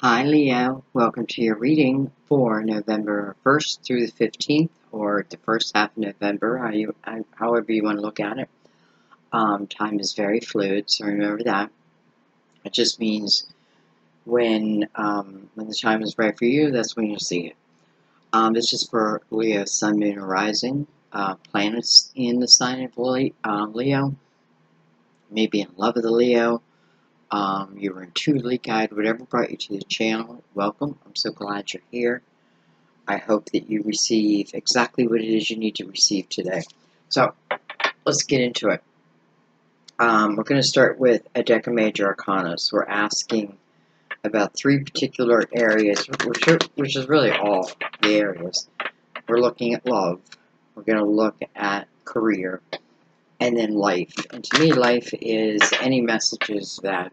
Hi Leo, welcome to your reading for November 1st through the 15th, or the first half of November, however you want to look at it. Time is very fluid, so remember that. It just means when the time is right for you, that's when you'll see it. This is for Leo, Sun, Moon, or Rising. Planets in the sign of Leo. Maybe in love with the Leo. You were intuitively guided, whatever brought you to the channel, welcome. I'm so glad you're here. I hope that you receive exactly what it is you need to receive today. So, let's get into it. We're going to start with a deck of major arcana. So we're asking about three particular areas, which is really all the areas. We're looking at love. We're going to look at career. And then life. And to me, life is any messages that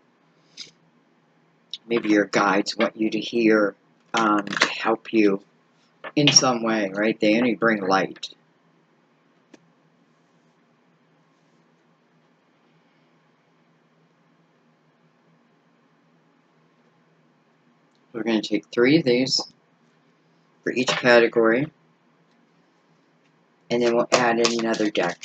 maybe your guides want you to hear to help you in some way, right? They only bring light. We're going to take three of these for each category, and then we'll add in another deck.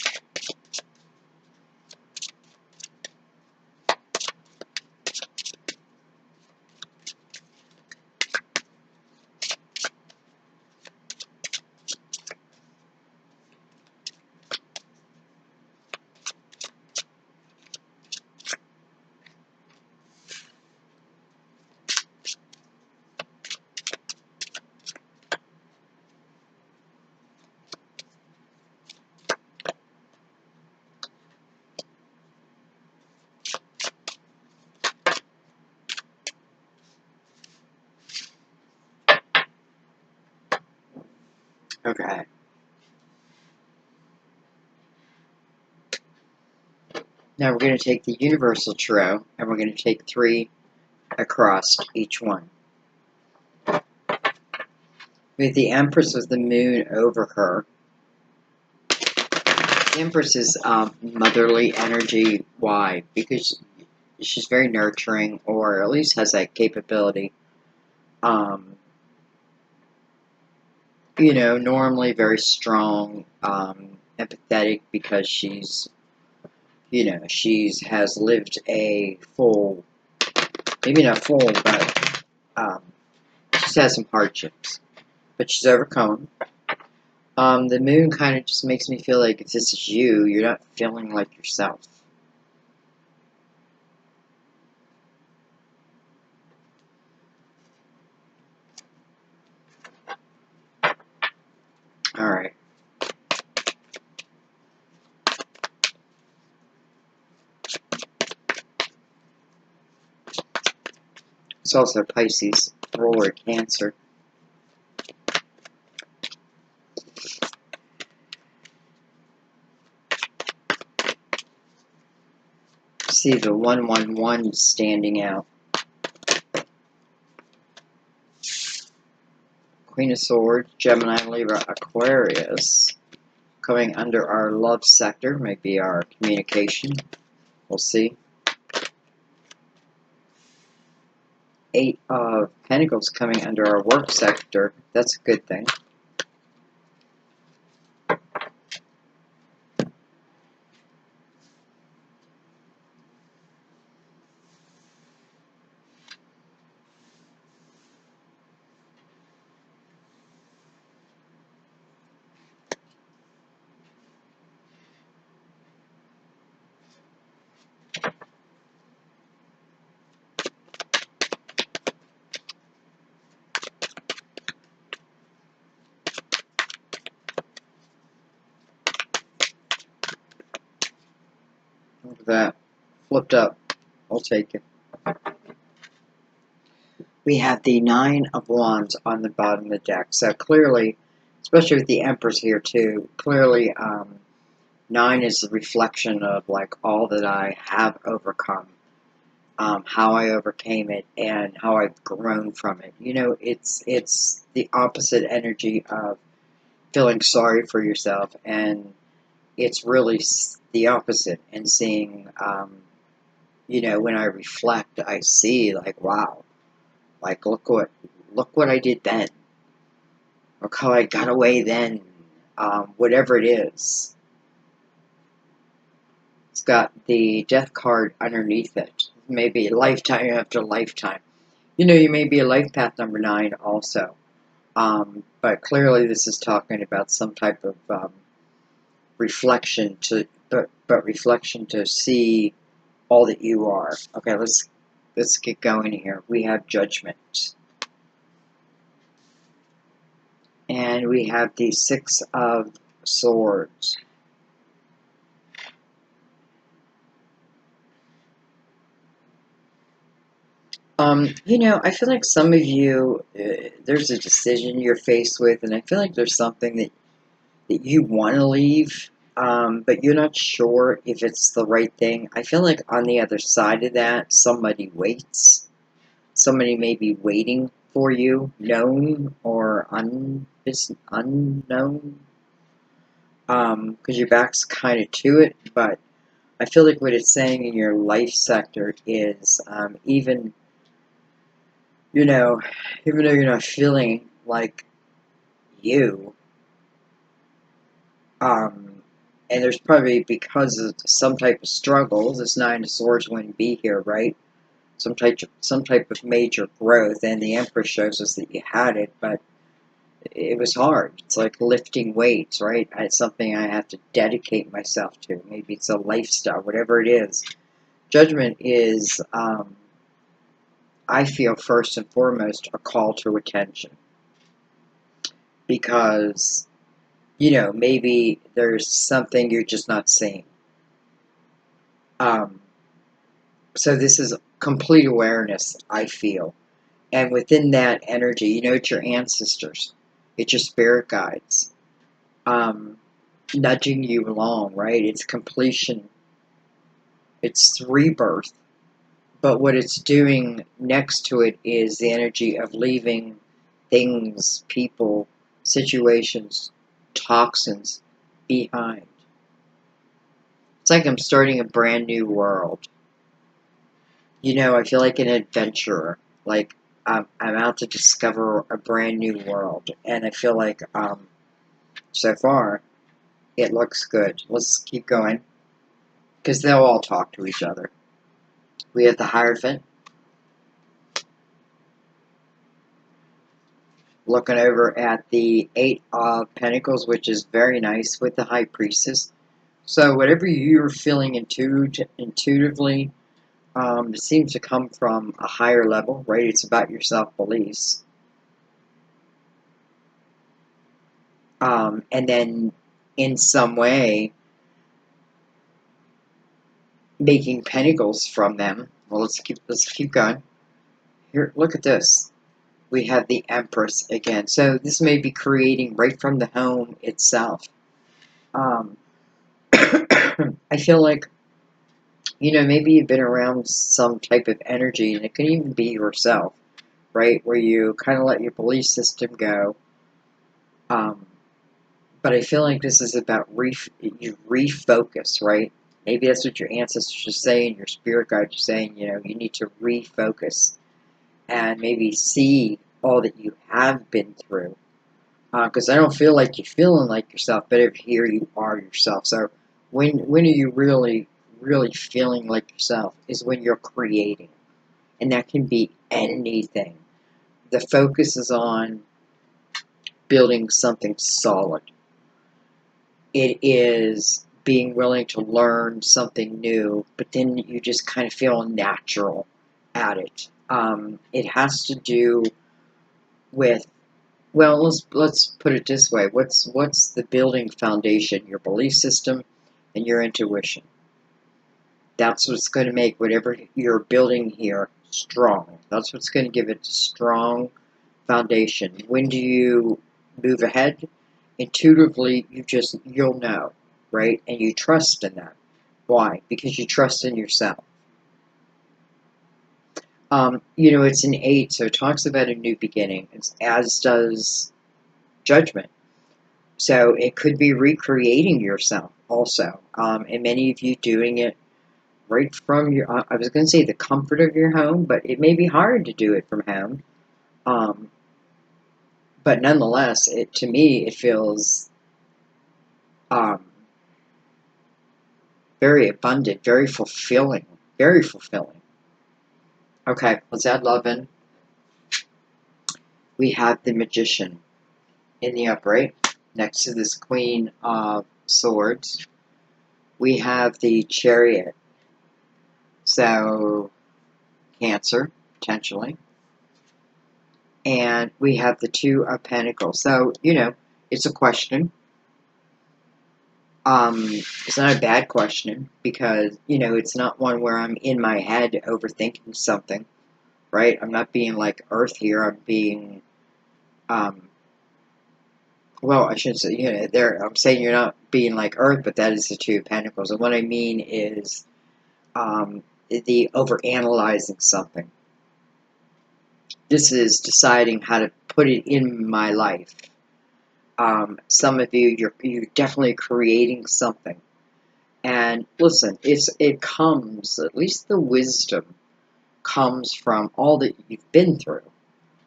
Okay. Now we're going to take the Universal Tarot, and we're going to take three across each one. With the Empress with the moon over her. The Empress is motherly energy. Why? Because she's very nurturing, or at least has that capability. You know, normally very strong, empathetic, because she's, you know, has lived a full, maybe not full, but she's had some hardships, but she's overcome. The moon kind of just makes me feel like if this is you, you're not feeling like yourself. Alright. It's also Pisces, ruler Cancer. See the 111 standing out. Queen of Swords, Gemini, Libra, Aquarius. Coming under our love sector, might be our communication. We'll see. 8 of Pentacles coming under our work sector. That's a good thing. Look at that. Flipped up. I'll take it. We have the 9 of Wands on the bottom of the deck. So clearly, especially with the Empress here too, clearly 9 is the reflection of like all that I have overcome. How I overcame it and how I've grown from it. You know, it's the opposite energy of feeling sorry for yourself, and it's really the opposite. And seeing, you know, when I reflect, I see like, wow, Like, look what I did then. Look how I got away then. Whatever it is. It's got the death card underneath it. Maybe lifetime after lifetime. You know, you may be a life path number 9 also. But clearly this is talking about some type of reflection but reflection to see all that you are. Okay, let's get going here. We have judgment. And we have the 6 of Swords. You know, I feel like some of you, there's a decision you're faced with, and I feel like there's something that you want to leave, but you're not sure if it's the right thing. I feel like on the other side of that, somebody waits. Somebody may be waiting for you, known or unknown, because your back's kind of to it, but I feel like what it's saying in your life sector is even, you know, even though you're not feeling like you, and there's probably, because of some type of struggle, this 9 of Swords wouldn't be here, right? Some type of major growth, and the Empress shows us that you had it, but it was hard. It's like lifting weights, right? It's something I have to dedicate myself to. Maybe it's a lifestyle, whatever it is. Judgment is, I feel, first and foremost, a call to attention. Because, you know, maybe there's something you're just not seeing. So this is complete awareness, I feel. And within that energy, you know, it's your ancestors. It's your spirit guides. Nudging you along, right? It's completion. It's rebirth. But what it's doing next to it is the energy of leaving things, people, situations, toxins behind. It's like I'm starting a brand new world. You know, I feel like an adventurer. Like I'm out to discover a brand new world. And I feel like so far it looks good. Let's keep going. Because they'll all talk to each other. We have the Hierophant. Looking over at the 8 of Pentacles, which is very nice, with the High Priestess. So whatever you're feeling intuitively, it seems to come from a higher level, right? It's about your self-beliefs. And then in some way, making pentacles from them. Well, let's keep going. Here, look at this. We have the Empress again. So this may be creating right from the home itself. I feel like, you know, maybe you've been around some type of energy, and it can even be yourself, right? Where you kind of let your belief system go. But I feel like this is about you refocus, right? Maybe that's what your ancestors are saying, your spirit guides are saying, you know, you need to refocus and maybe see all that you have been through. Because I don't feel like you're feeling like yourself, but over here you are yourself. So when are you really feeling like yourself is when you're creating. And that can be anything. The focus is on building something solid. It is being willing to learn something new, but then you just kind of feel natural at it. It has to do with, well, let's put it this way. What's the building foundation? Your belief system and your intuition. That's what's going to make whatever you're building here strong. That's what's going to give it a strong foundation. When do you move ahead? Intuitively, you'll know, right? And you trust in that. Why? Because you trust in yourself. You know, it's an 8, so it talks about a new beginning, as does judgment. So it could be recreating yourself also. And many of you doing it right from your, I was going to say the comfort of your home, but it may be hard to do it from home. Um, but nonetheless, to me, it feels um, very abundant, very fulfilling, very fulfilling. Okay, let's add love in. We have the Magician in the upright next to this Queen of Swords. We have the Chariot, so Cancer, potentially. And we have the Two of Pentacles. So, it's a question. It's not a bad question because, it's not one where I'm in my head overthinking something, right? I'm not being like Earth here. I'm being, um, well, I shouldn't say, I'm saying you're not being like Earth, but that is the Two of Pentacles. And what I mean is, the overanalyzing something. This is deciding how to put it in my life. Some of you, you're definitely creating something. And listen, it comes, at least the wisdom comes from all that you've been through.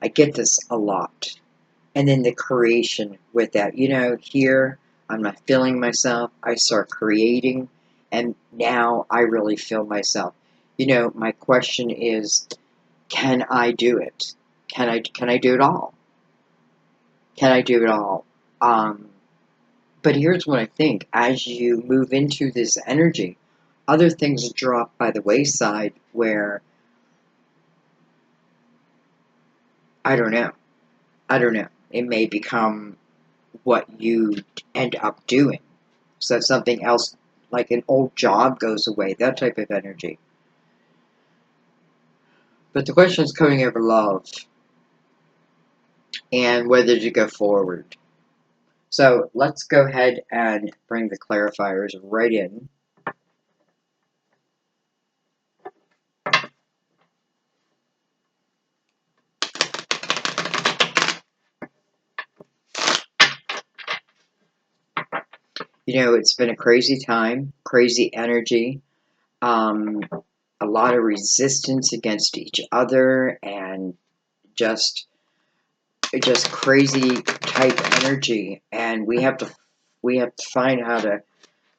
I get this a lot. And then the creation with that. Here, I'm not feeling myself. I start creating, and now I really feel myself. My question is, can I do it? Can I do it all? Can I do it all? But here's what I think. As you move into this energy, other things drop by the wayside where, I don't know. I don't know. It may become what you end up doing. So something else, like an old job goes away, that type of energy. But the question is coming over love and whether to go forward. So let's go ahead and bring the clarifiers right in. It's been a crazy time, crazy energy, a lot of resistance against each other, and just crazy type energy. And we have to find how to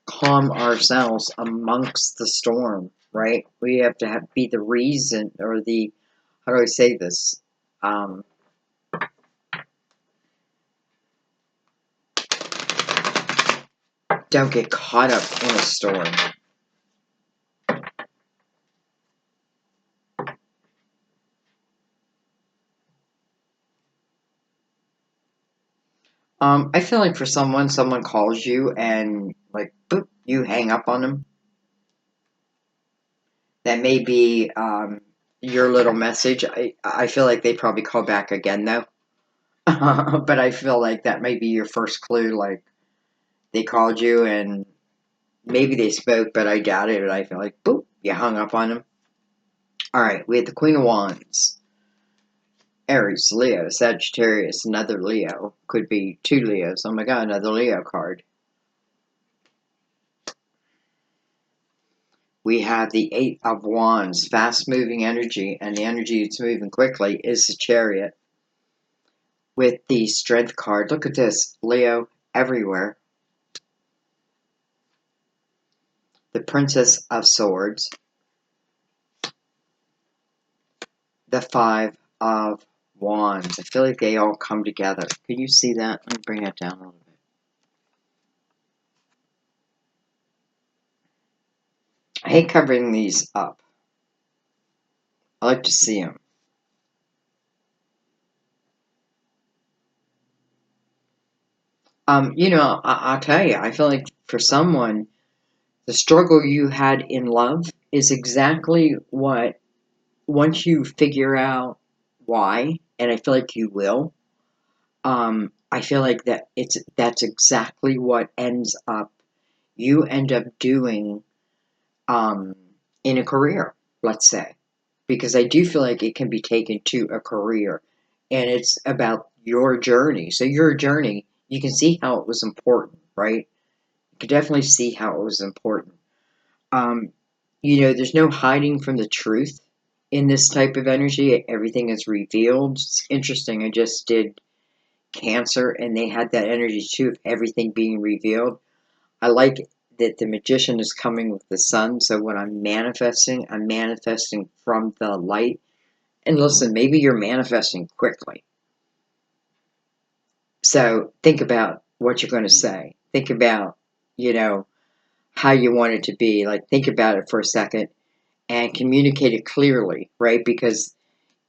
calm ourselves amongst the storm, right? We have to be the reason, or the, how do I say this? Don't get caught up in a storm. I feel like for someone calls you and like, boop, you hang up on them. That may be your little message. I feel like they probably call back again though. But I feel like that may be your first clue. Like they called you and maybe they spoke, but I doubt it. And I feel like, boop, you hung up on them. All right, we had the Queen of Wands. Aries, Leo, Sagittarius, another Leo. Could be two Leos. Oh my god, another Leo card. We have the Eight of Wands, fast-moving energy, and the energy that's moving quickly is the Chariot. With the Strength card, look at this, Leo everywhere. The Princess of Swords. The Five of Wands. I feel like they all come together. Can you see that? Let me bring that down a little bit. I hate covering these up. I like to see them. I'll tell you, I feel like for someone, the struggle you had in love is exactly what, once you figure out why, and I feel like you will, I feel like that's exactly what you end up doing, um, in a career, let's say. Because I do feel like it can be taken to a career, and it's about your journey. So your journey, you can see how it was important, right? You can definitely see how it was important. Um, You know, there's no hiding from the truth in this type of energy. Everything is revealed. It's interesting. I just did Cancer, and they had that energy too of everything being revealed. I like that the magician is coming with the sun. So when I'm manifesting from the light. And listen, maybe you're manifesting quickly. So think about what you're going to say. Think about, you know, how you want it to be. Like, think about it for a second and communicate it clearly, right? Because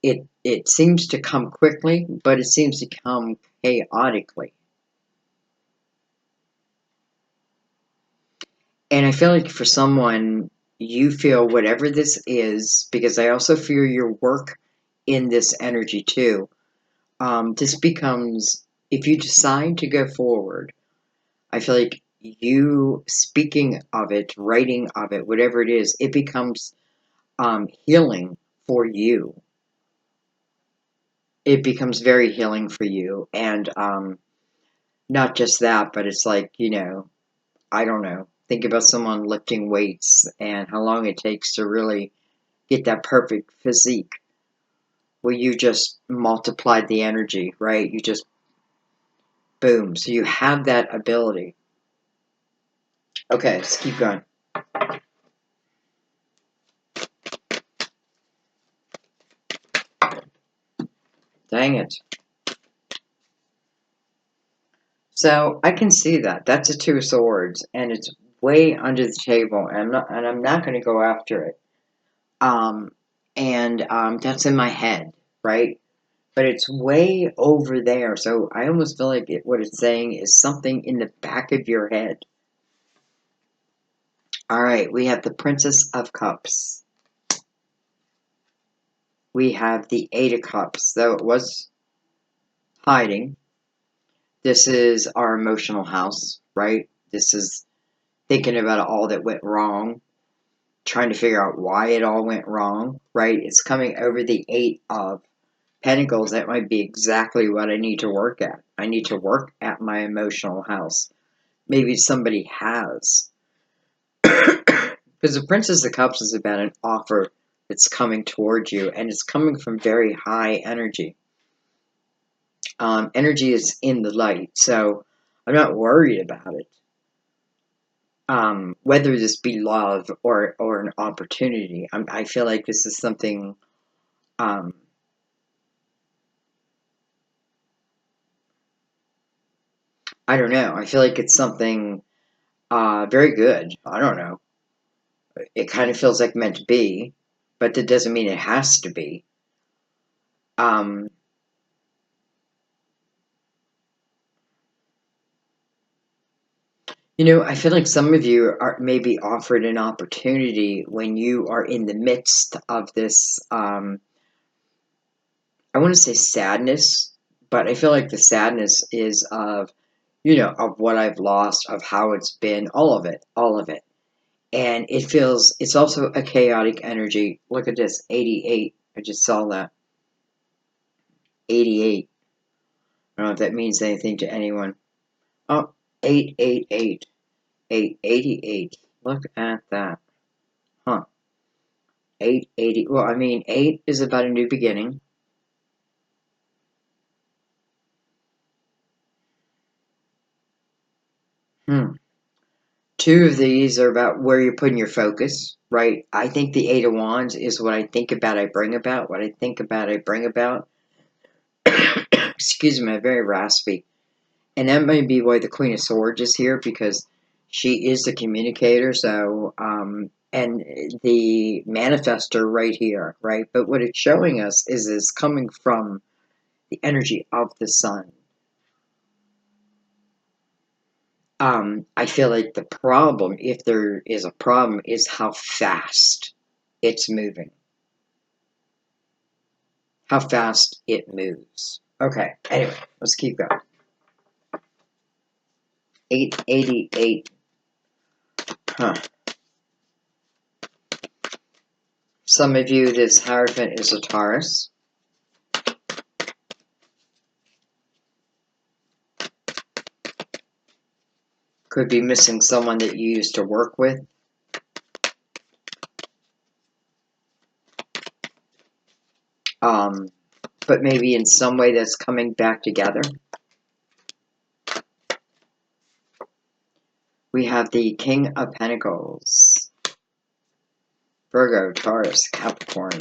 it seems to come quickly, but it seems to come chaotically. And I feel like for someone, you feel whatever this is, because I also feel your work in this energy too. This becomes, if you decide to go forward, I feel like you speaking of it, writing of it, whatever it is, it becomes healing for you. It becomes very healing for you. And not just that, but it's like, you know, I don't know. Think about someone lifting weights and how long it takes to really get that perfect physique. Well, you just multiplied the energy, right? You just, boom. So you have that ability. Okay, let's keep going. Dang it. So I can see that. That's a two of swords, and it's way under the table, and I'm not going to go after it. That's in my head, right? But it's way over there. So I almost feel like what it's saying is something in the back of your head. All right, we have the Princess of Cups. We have the Eight of Cups, though it was hiding. This is our emotional house, right? This is thinking about all that went wrong, trying to figure out why it all went wrong, right? It's coming over the Eight of Pentacles. That might be exactly what I need to work at. I need to work at my emotional house. Maybe somebody has. Because the Princess of Cups is about an offer that's coming towards you, and it's coming from very high energy. Energy is in the light, so I'm not worried about it. Whether this be love or an opportunity, I feel like this is something. Um, I don't know. I feel like it's something very good. I don't know. It kind of feels like meant to be, but that doesn't mean it has to be. Um, you know, I feel like some of you are maybe offered an opportunity when you are in the midst of this. I want to say sadness, but I feel like the sadness is of, you know, of what I've lost, of how it's been, all of it, all of it. And it feels, it's also a chaotic energy. Look at this, 88. I just saw that. 88. I don't know if that means anything to anyone. Oh, 888. 888. Look at that. Huh. 880. Well, I mean, 8 is about a new beginning. Hmm. Two of these are about where you're putting your focus, right? I think the Eight of Wands is what I think about, I bring about. What I think about, I bring about. Excuse me, I'm very raspy. And that may be why the Queen of Swords is here, because she is the communicator, so, and the manifester right here, right? But what it's showing us is coming from the energy of the sun. I feel like the problem, if there is a problem, is how fast it's moving. How fast it moves. Okay, anyway, let's keep going. 888. Huh. Some of you, this Hierophant is a Taurus. Could be missing someone that you used to work with. But maybe in some way that's coming back together. We have the King of Pentacles. Virgo, Taurus, Capricorn.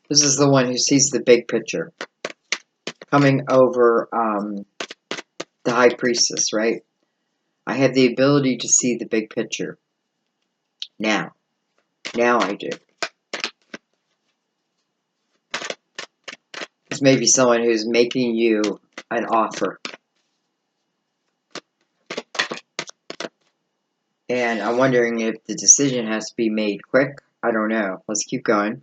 This is the one who sees the big picture. Coming over the High Priestess, right? I have the ability to see the big picture. Now I do. It's maybe someone who's making you an offer. And I'm wondering if the decision has to be made quick. I don't know. Let's keep going.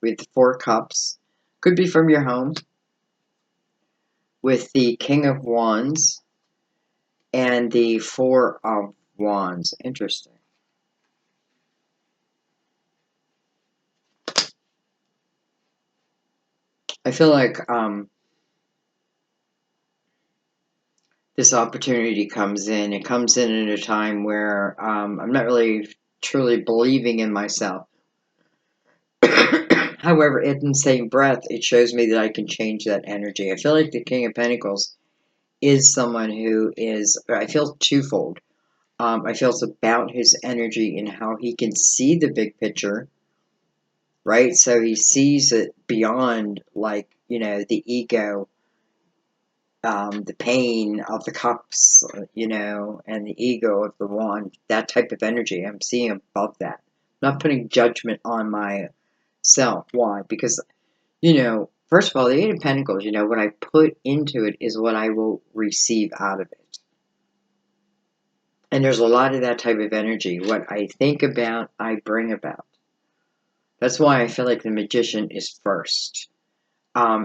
We have the Four of Cups. Could be from your home. With the King of Wands. And the Four of Wands. Interesting. I feel like this opportunity comes in. It comes in at a time where I'm not really truly believing in myself. However, in the same breath, it shows me that I can change that energy. I feel like the King of Pentacles is someone who is, I feel twofold. I feel it's about his energy and how he can see the big picture, right? So he sees it beyond, like, you know, the ego, the pain of the cups, you know, and the ego of the wand, that type of energy. I'm seeing above that. I'm not putting judgment on myself. Why? Because, you know, first of all, the Eight of Pentacles, you know, what I put into it is what I will receive out of it. And there's a lot of that type of energy. What I think about, I bring about. That's why I feel like the Magician is first.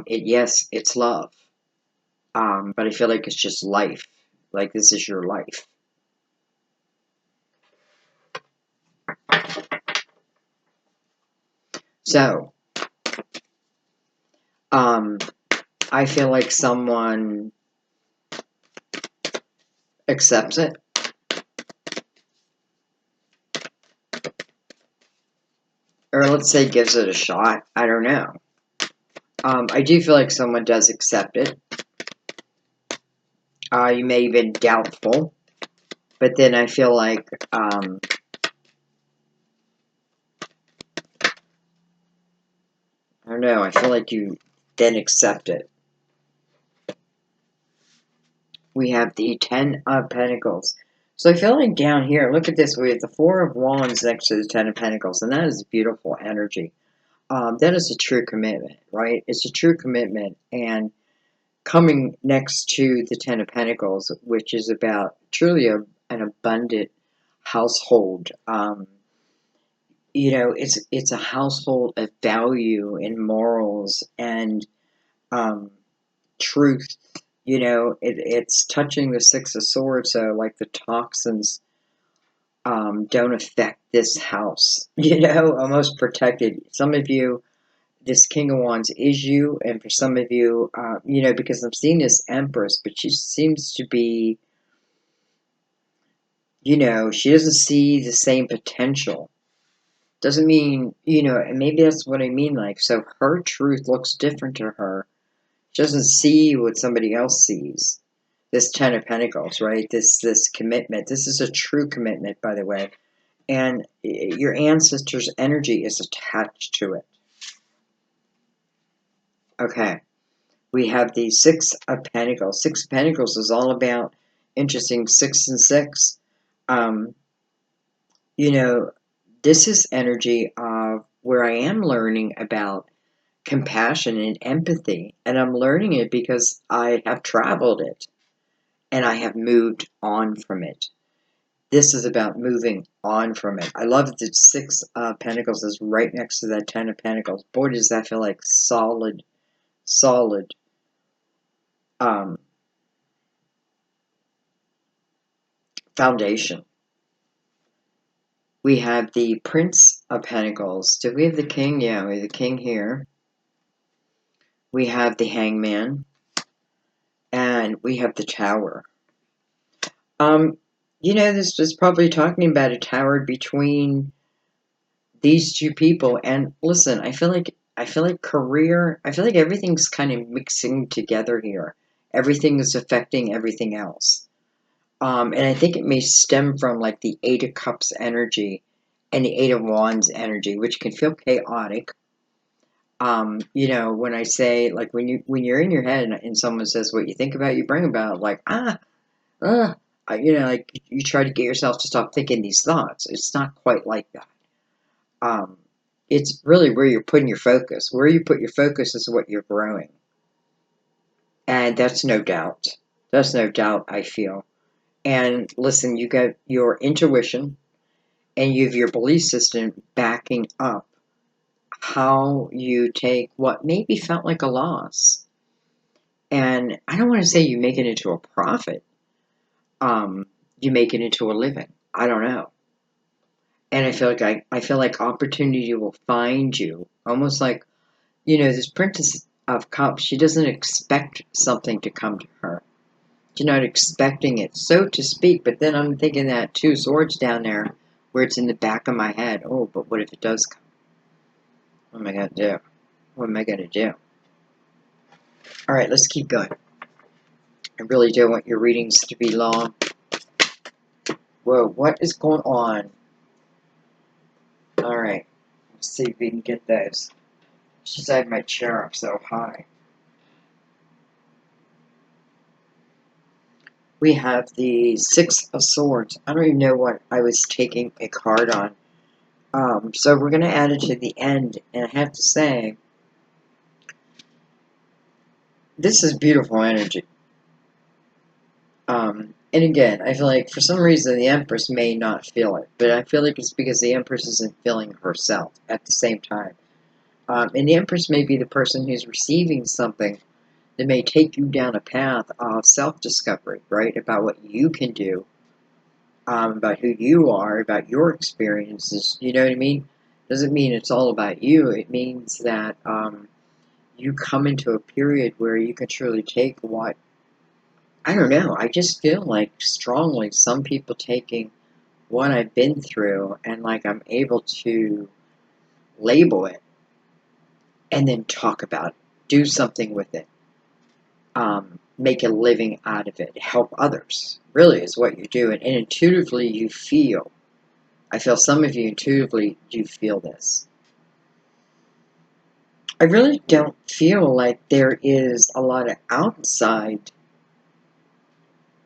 Yes, it's love. But I feel like it's just life. Like, this is your life. So, I feel like someone accepts it. Or let's say gives it a shot. I don't know. I do feel like someone does accept it. You may have been doubtful. But then I feel like, I don't know, I feel like you then accept it. We have the Ten of Pentacles. So I feel like down here, look at this, we have the Four of Wands next to the Ten of Pentacles, and that is beautiful energy. That is a true commitment, right? It's a true commitment, and coming next to the Ten of Pentacles, which is about truly an abundant household. You know, it's a household of value and morals and truth. You know, it's touching the Six of Swords, so like the toxins don't affect this house. You know, almost protected. Some of you, this King of Wands is you, and for some of you, you know, because I'm seeing this Empress, but she seems to be, you know, she doesn't see the same potential. Doesn't mean, you know, and maybe that's what I mean, like, so her truth looks different to her. She doesn't see what somebody else sees. This Ten of Pentacles, right? This commitment. This is a true commitment, by the way. And your ancestors' energy is attached to it. Okay. We have the Six of Pentacles. Six of Pentacles is all about, interesting, 6 and 6. You know, this is energy of where I am learning about compassion and empathy. And I'm learning it because I have traveled it. And I have moved on from it. This is about moving on from it. I love that 6 of Pentacles is right next to that 10 of Pentacles. Boy, does that feel like solid foundation. We have the Prince of Pentacles. Do we have the King? Yeah, we have the King here. We have the Hangman. And we have the Tower. You know, this was probably talking about a tower between these two people. And listen, I feel like career, I feel like everything's kind of mixing together here. Everything is affecting everything else. And I think it may stem from like the Eight of Cups energy and the Eight of Wands energy, which can feel chaotic. You know, when I say like when you're in your head and someone says what you think about, you bring about like you know, like you try to get yourself to stop thinking these thoughts. It's not quite like that. Um, it's really where you're putting your focus. Where you put your focus is what you're growing, and that's no doubt. That's no doubt. I feel. And listen, you got your intuition and you have your belief system backing up how you take what maybe felt like a loss. And I don't want to say you make it into a profit. You make it into a living. I don't know. And I feel like opportunity will find you. Almost like, you know, this Princess of Cups, she doesn't expect something to come to her. She's not expecting it, so to speak. But then I'm thinking that Two Swords down there, where it's in the back of my head. Oh, but what if it does come? What am I going to do? What am I going to do? All right, let's keep going. I really don't want your readings to be long. Whoa, what is going on? All right, let's see if we can get those. Just I have my chair up so high. We have the Six of Swords. I don't even know what I was taking a card on. So we're going to add it to the end, and I have to say, this is beautiful energy. And again, I feel like for some reason the Empress may not feel it, but I feel like it's because the Empress isn't feeling herself at the same time. And the Empress may be the person who's receiving something that may take you down a path of self-discovery, right? About what you can do, about who you are, about your experiences, you know what I mean? Doesn't mean it's all about you. It means that you come into a period where you can truly take what, I don't know, I just feel like strongly some people taking what I've been through and like I'm able to label it and then talk about it, do something with it, make a living out of it, help others, really is what you're doing. And intuitively you feel, I feel some of you intuitively do feel this. I really don't feel like there is a lot of outside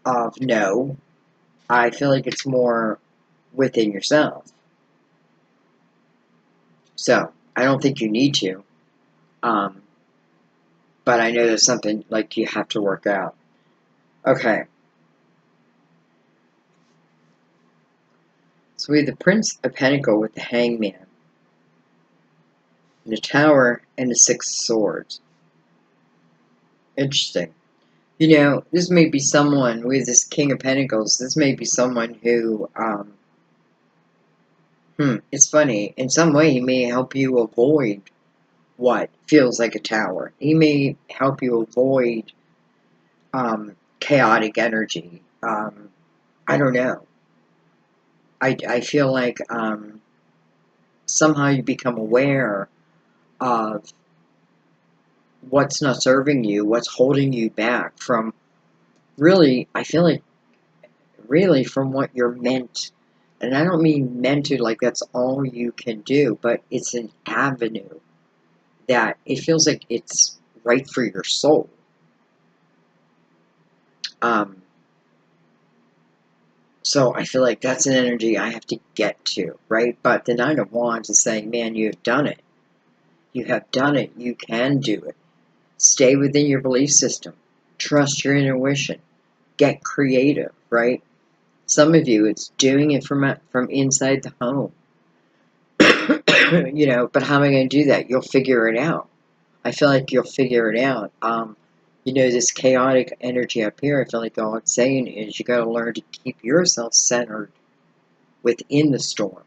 of no. I feel like it's more within yourself. So, I don't think you need to. Um, but I know there's something like you have to work out. Okay. So we have the Prince of Pentacles with the Hangman, the Tower, and the Six of Swords. Interesting. You know, this may be someone with this King of Pentacles. This may be someone who, it's funny. In some way, he may help you avoid what feels like a tower. He may help you avoid chaotic energy. I don't know. I feel like somehow you become aware of what's not serving you, what's holding you back from really, I feel like, really from what you're meant. And I don't mean meant to like that's all you can do, but it's an avenue that it feels like it's right for your soul. Um, so I feel like that's an energy I have to get to, right? But the Nine of Wands is saying, man, you have done it. You have done it. You can do it. Stay within your belief system. Trust your intuition. Get creative, right? Some of you, it's doing it from inside the home. You know, but how am I going to do that? You'll figure it out. I feel like you'll figure it out. You know, this chaotic energy up here, I feel like all it's saying is you got to learn to keep yourself centered within the storm.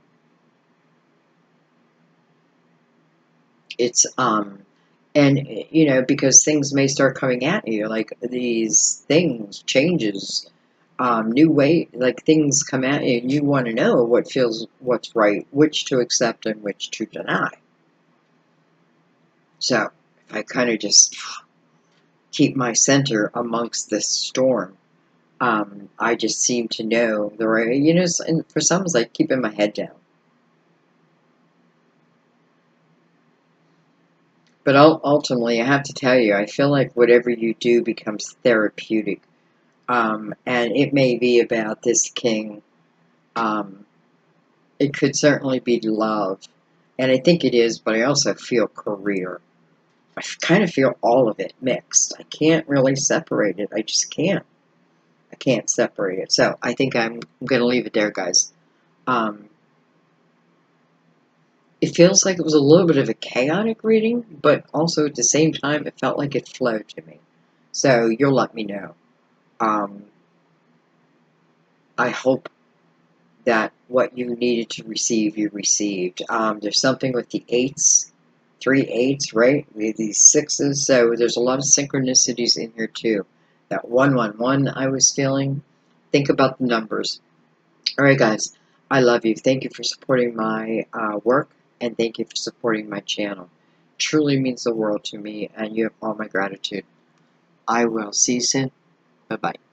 It's, and, you know, because things may start coming at you, like these things, changes, new way, like things come at you and you want to know what's right, which to accept and which to deny. So if I kind of just keep my center amongst this storm, I just seem to know the right, and for some it's like keeping my head down. But ultimately, I have to tell you, I feel like whatever you do becomes therapeutic. And it may be about this king. Um, it could certainly be love. And I think it is, but I also feel career. I kind of feel all of it mixed. I can't really separate it. I just can't. I can't separate it. So I think I'm going to leave it there, guys. Um, it feels like it was a little bit of a chaotic reading, but also at the same time, it felt like it flowed to me. So you'll let me know. Um, I hope that what you needed to receive, you received. There's something with the eights, 3 8s, right? We have these sixes, so there's a lot of synchronicities in here too. That 1 1 1 I was feeling. Think about the numbers. All right, guys, I love you. Thank you for supporting my work, and thank you for supporting my channel. Truly means the world to me, and you have all my gratitude. I will see you soon. Bye-bye.